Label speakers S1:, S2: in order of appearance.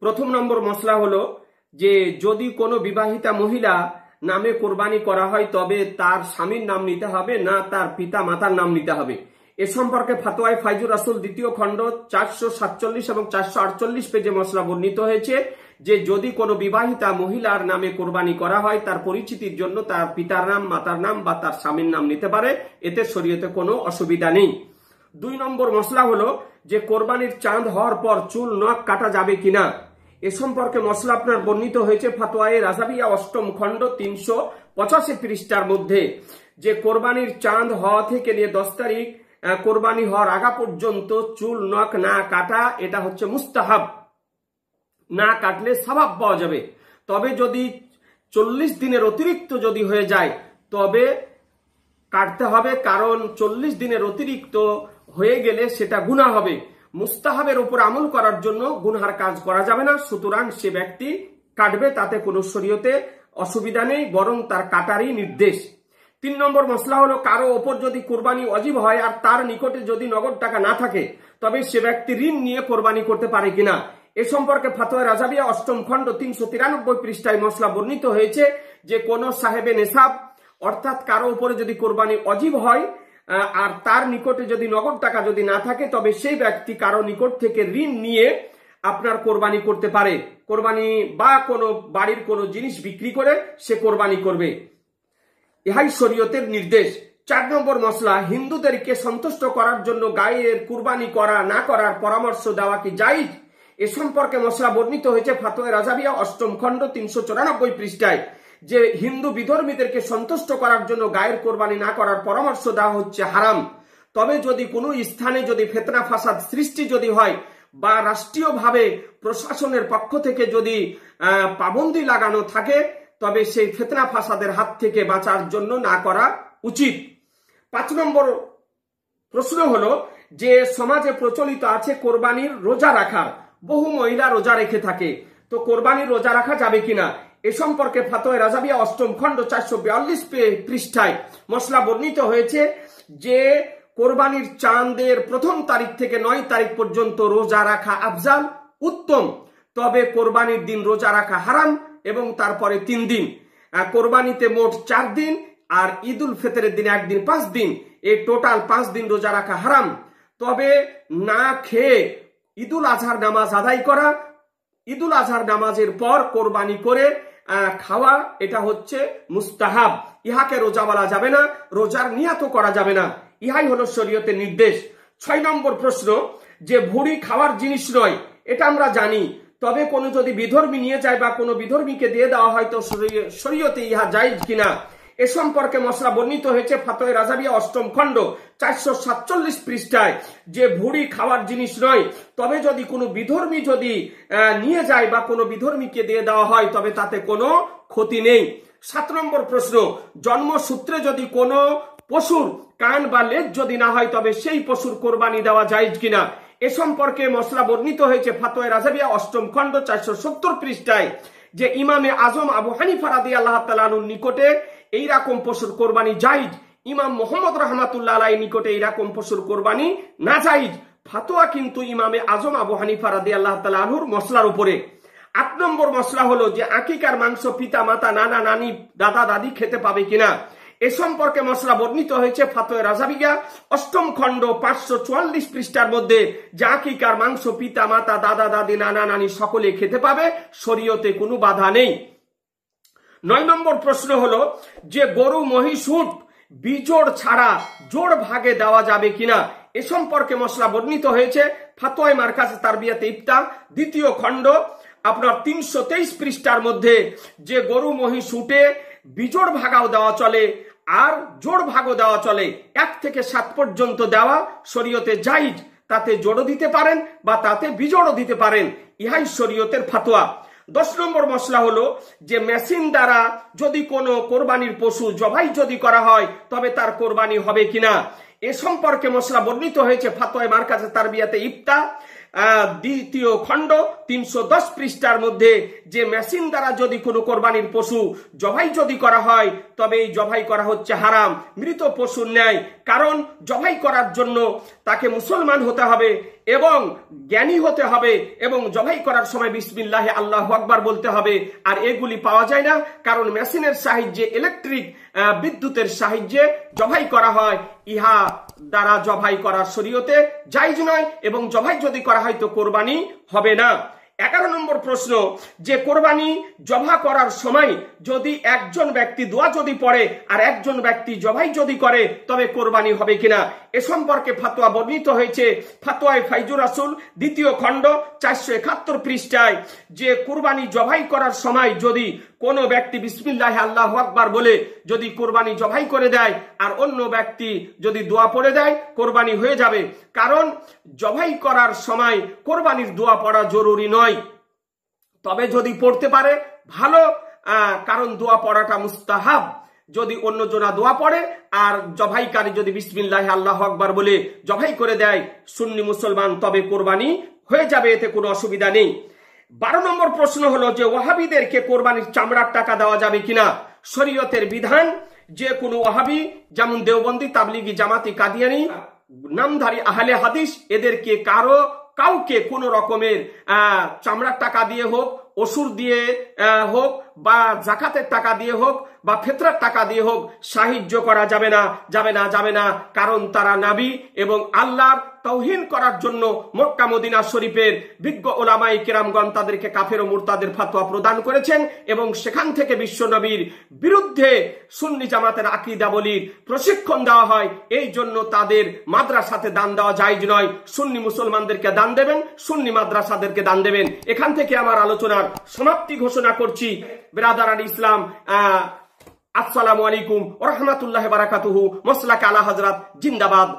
S1: প্রথম নম্বর মশলা হলো যে যদি কোনো বিবাহিতা মহিলা নামে কোরবানি করা হয় তবে তার স্বামীর নাম নিতে হবে না তার পিতা মাতার নাম নিতে হবে। এ সম্পর্কে ফাতোয়ায়ে ফাইজুর রাসূল দ্বিতীয় খণ্ড 447 এবং 448 পেজে মশলা বর্ণিত হয়েছে যে যদি কোনো বিবাহিতা মহিলার নামে কোরবানি করা হয় তার পরিচিতির জন্য তার পিতার নাম, মাতার নাম বা তার স্বামীর নাম নিতে পারে, এতে শরীয়তে কোনো অসুবিধা নেই। 2 নম্বর মশলা হলো যে কোরবানির চাঁদ হওয়ার পর চুল নখ কাটা যাবে কিনা। এ সম্পর্কে মশলা আপনার বর্ণিত হয়েছে ফাতোয়ায়ে রাজাবিয়া 8ম খণ্ড 385 পৃষ্ঠার মধ্যে যে কোরবানির চাঁদ হওয়া থেকে নিয়ে 10 তারিখ কোরবানি হওয়ার আগা পর্যন্ত চুল নখ না কাটা এটা হচ্ছে মুস্তাহাব, না কাটলে সওয়াব পাওয়া যাবে। তবে যদি 40 দিনের অতিরিক্ত যদি হয়ে যায় তবে কাটতে হবে, কারণ 40 দিনের অতিরিক্ত হয়ে গেলে সেটা গুনাহ হবে। মুস্তাহাবের উপর আমল করার জন্য গুনহার কাজ করা যাবে না, সুতরাং সে ব্যক্তি কাটবে, তাতে কোনো শরীয়তে অসুবিধা নেই, বরং তার কাটারই নির্দেশ। 3 নম্বর মশলা হলো কারো ওপর যদি কোরবানি ওয়াজিব হয় আর তার নিকটে যদি নগদ টাকা না থাকে তবে সে ব্যক্তি ঋণ নিয়ে কোরবানি করতে পারে কিনা। এ সম্পর্কে ফাতোয়ায়ে রাজাবিয়া 8ম খণ্ড 393 পৃষ্ঠায় মশলা বর্ণিত হয়েছে যে কোন সাহেবে নেশাব অর্থাৎ কারো উপরে যদি কোরবানি ওয়াজিব হয় আর তার নিকটে যদি নগদ টাকা যদি না থাকে তবে সেই ব্যক্তি কারো নিকট থেকে ঋণ নিয়ে আপনার কোরবানি করতে পারে। কোরবানি বা কোনো বাড়ির কোনো জিনিস বিক্রি করে সে কোরবানি করবে, ইহাই শরীয়তের নির্দেশ। 4 নম্বর মশলা হিন্দুদেরকে সন্তুষ্ট করার জন্য গায়ের কুরবানি করা না করার পরামর্শ দেওয়া কি জায়েজ। এ সম্পর্কে মশলা বর্ণিত হয়েছে ফাতোয়ায়ে রাজাবিয়া 8ম খণ্ড 394 পৃষ্ঠায় যে হিন্দু বিধর্মীদেরকে সন্তুষ্ট করার জন্য গায়ের কোরবানি না করার পরামর্শ দেওয়া হচ্ছে হারাম। তবে যদি কোনো স্থানে যদি ফিতনা ফাসাদ সৃষ্টি যদি হয় বা রাষ্ট্রীয়ভাবে প্রশাসনের পক্ষ থেকে যদি পাবন্দি লাগানো থাকে তবে সেই ফিতনা ফাসাদের হাত থেকে বাঁচার জন্য না করা উচিত। 5 নম্বর প্রশ্ন হলো যে সমাজে প্রচলিত আছে কোরবানির রোজা রাখার, বহু মহিলা রোজা রেখে থাকে, তো কোরবানির রোজা রাখা যাবে কিনা। এ সম্পর্কে ফাতোয়ায়ে রাজাবিয়া 8ম খণ্ড 442 পৃষ্ঠায় মশলা বর্ণিত হয়েছে যে কোরবানির চাঁদের 1ম তারিখ থেকে 9 তারিখ পর্যন্ত রোজা রাখা আফজাল উত্তম, তবে কোরবানির দিন রোজা রাখা হারাম এবং তারপরে 3 দিন। কোরবানিতে মোট 4 দিন আর ঈদুল ফিতরের দিন 1 দিন, 5 দিন, এই টোটাল 5 দিন রোজা রাখা হারাম। তবে না খেয়ে ঈদুল আজহার নামাজ আদায় করা, ঈদুল আজহার নামাজের পর কোরবানি করে খাওয়া এটা হচ্ছে মুস্তাহাব, ইহাকে রোজা বলা যাবে না, রোজার নিয়াতও করা যাবে না, ইহাই হলো শরীয়তের নির্দেশ। 6 নম্বর প্রশ্ন যে ভুঁড়ি খাওয়ার জিনিস নয়, এটা আমরা জানি, তবে কোনো যদি বিধর্মী নিয়ে যায় বা কোনো বিধর্মীকে দিয়ে দেওয়া হয় তো শরীয়তে ইহা জায়েজ কিনা। এ সম্পর্কে মশলা বর্ণিত হয়েছে ফাতোয়ায়ে রাজাবিয়া 8ম খণ্ড 447 পৃষ্ঠায় যে ভুঁড়ি খাওয়ার জিনিস নয়, তবে যদি কোনো বিধর্মী যদি নিয়ে যায় বা কোনো বিধর্মীকে দিয়ে দেওয়া হয় তবে তাতে কোনো ক্ষতি নেই। 7 নম্বর প্রশ্ন জন্মসূত্রে যদি কোনো পশুর কান বা লেজ যদি না হয় তবে সেই পশুর কোরবানি দেওয়া জায়েজ কিনা। এ সম্পর্কে মশলা বর্ণিত হয়েছে ফাতোয়ায়ে রাজাবিয়া 8ম খণ্ড 470 পৃষ্ঠায় যে ইমামে আজম আবু হানিফা রাদিয়াল্লাহু তাআলা আনহুর নিকটে এইরকম পশুর কোরবানি জায়েজ, ইমাম মুহাম্মদ রাহমাতুল্লাহ আলাইহির নিকটে এইরকম পশুর কোরবানি না জায়েজ। ফাতোয়া কিন্তু ইমামে আজম আবু হানিফা রাদিয়াল্লাহু তাআলা আনহুর মশলার উপরে। 8 নম্বর মশলা হলো যে আকিকার মাংস পিতা মাতা নানা নানি দাদা দাদি খেতে পাবে কিনা। এ সম্পর্কে মশলা বর্ণিত হয়েছে ফাতোয়ায়ে রাজাবিয়া 8ম খণ্ড 544 পৃষ্ঠার মধ্যে যে আকিকার মাংস পিতা মাতা দাদা দাদি নানা নানি সকলে খেতে পাবে, শরীয়তে কোনো বাধা নেই। 9 নম্বর প্রশ্ন হলো যে গরু মহিষ উট বিজোড় ছাড়া জোড় ভাগে দেওয়া যাবে কিনা। এ সম্পর্কে মশলা বর্ণিত হয়েছে ফাতোয়ায়ে মারকাজে তারবিয়াতে ইফতা 2য় খণ্ড আপনার 323 পৃষ্ঠার মধ্যে যে গরু মহিষ উটে বিজোড় ভাগাও দেওয়া চলে আর জোড় ভাগও দেওয়া চলে, 1 থেকে 7 পর্যন্ত দেওয়া শরীয়তে জায়েজ, তাতে জোড়ও দিতে পারেন বা তাতে বিজোড়ও দিতে পারেন, ইহাই শরীয়তের ফাতোয়া। 10 নম্বর মশলা হলো যে মেশিন দ্বারা যদি কোনো কোরবানির পশু জবাই যদি করা হয় তবে তার কোরবানি হবে কিনা। এ সম্পর্কে মশলা বর্ণিত হয়েছে ফাতোয়ায়ে মারকাজে তারবিয়াতে ইফতা দ্বিতীয় খণ্ড 310 পৃষ্ঠার মধ্যে যে মেশিন দ্বারা যদি কোনো কোরবানির পশু জবাই যদি করা হয় তবে এই জবাই করা হচ্ছে হারাম, মৃত পশুর ন্যায়। কারণ জবাই করার জন্য তাকে মুসলমান হতে হবে এবং জ্ঞানী হতে হবে এবং জবাই করার সময় বিসমিল্লাহ আল্লাহু আকবার বলতে হবে। আর এগুলি পাওয়া যায় না, কারণ মেশিনের সাহায্যে, ইলেকট্রিক বিদ্যুতের সাহায্যে জবাই করা হয়। ইহা দ্বারা জবাই করার শরীয়তে জায়েজ নয় এবং জবাই যদি করা হয় তো কোরবানি হবে না। 11 নম্বর প্রশ্ন, যে কোরবানি জবাই করার সময় যদি একজন ব্যক্তি দোয়া যদি পড়ে আর একজন ব্যক্তি জবাই যদি করে তবে কোরবানি হবে কিনা, এ সম্পর্কে ফতোয়া বর্ণিত হয়েছে ফতোয়ায়ে ফাইজুর রাসূল 2য় খণ্ড 471 পৃষ্ঠায়। যে কোরবানি জবাই করার সময় যদি কোনো ব্যক্তি বিসমিল্লাহ আল্লাহু আকবার বলে যদি কোরবানি জবাই করে দেয় আর অন্য ব্যক্তি যদি দোয়া পড়ে দেয় কোরবানি হয়ে যাবে। কারণ জবাই করার সময় কোরবানির দোয়া পড়া জরুরি নয়, তবে যদি পড়তে পারে ভালো, কারণ দোয়া পড়াটা মুস্তাহাব। যদি অন্যজনা দোয়া পড়ে আর জবাইকারী যদি বিসমিল্লাহ আল্লাহু আকবার বলে জবাই করে দেয় সুন্নি মুসলমান, তবে কোরবানি হয়ে যাবে, এতে কোনো অসুবিধা নেই। 12 নম্বর প্রশ্ন হলো যে ওয়াহাবিদেরকে কোরবানির চামড়ার টাকা দেওয়া যাবে কিনা। শরীয়তের বিধান যে কোনো ওয়াহাবি, যেমন দেওবন্দি, তাবলিগি, জামাতি, কাদিয়ানি, নামধারী আহলে হাদিস, এদেরকে কাউকে কোন রকমের চামড়ার টাকা দিয়ে হোক, ওসুর দিয়ে হোক বা জাকাতের টাকা দিয়ে হোক বা ফিতরার টাকা দিয়ে হোক সাহায্য করা যাবে না। কারণ তারা নবী এবং আল্লাহর তাওহীদ করার জন্য মক্কা মদিনা শরীফের বিজ্ঞ উলামায়ে কেরামগণ তাদেরকে কাফের ও মুরতাদের ফতোয়া প্রদান করেছেন এবং সেখান থেকে বিশ্ব নবীর বিরুদ্ধে সুন্নি জামাতের আকীদাবলীর প্রশিক্ষণ দেওয়া হয়। এই জন্য তাদের মাদ্রাসাতে দান দেওয়া জায়েজ নয়। সুন্নি মুসলমানদেরকে দান দেবেন, সুন্নি মাদ্রাসাদেরকে দান দেবেন। এখান থেকে আমার আলোচনার সমাপ্তি ঘোষণা করছি। বিরাদারান ইসলাম, আসসালামু আলাইকুম ওয়া রাহমাতুল্লাহি ওয়া বারাকাতুহু। মাসলাক আলা হযরত জিন্দাবাদ।